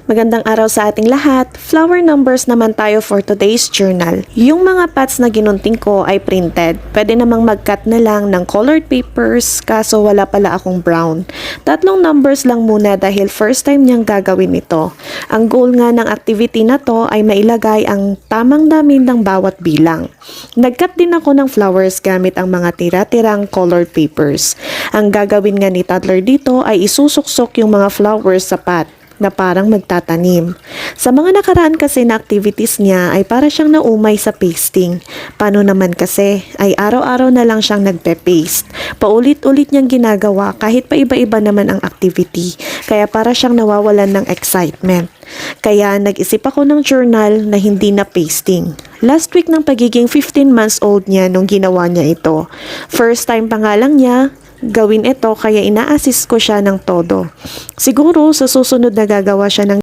Magandang araw sa ating lahat. Flower numbers naman tayo for today's journal. Yung mga pads na ginunting ko ay printed. Pwede namang mag-cut na lang ng colored papers, kaso wala pala akong brown. Tatlong numbers lang muna dahil first time niyang gagawin ito. Ang goal nga ng activity na to ay mailagay ang tamang dami ng bawat bilang. Nag-cut din ako ng flowers gamit ang mga tira-tirang colored papers. Ang gagawin nga ni toddler dito ay isusuksok yung mga flowers sa pot na parang magtatanim. Sa mga nakaraan kasi na activities niya ay para siyang naumay sa pasting. Paano naman kasi ay araw-araw na lang siyang nagpe-paste. Paulit-ulit niyang ginagawa kahit pa iba-iba naman ang activity. Kaya para siyang nawawalan ng excitement. Kaya nag-isip ako ng journal na hindi na pasting. Last week ng pagiging 15 months old niya nung ginawa niya ito. First time pa nga lang niya gawin ito kaya ina-assist ko siya ng todo. Siguro sa susunod na gagawa siya ng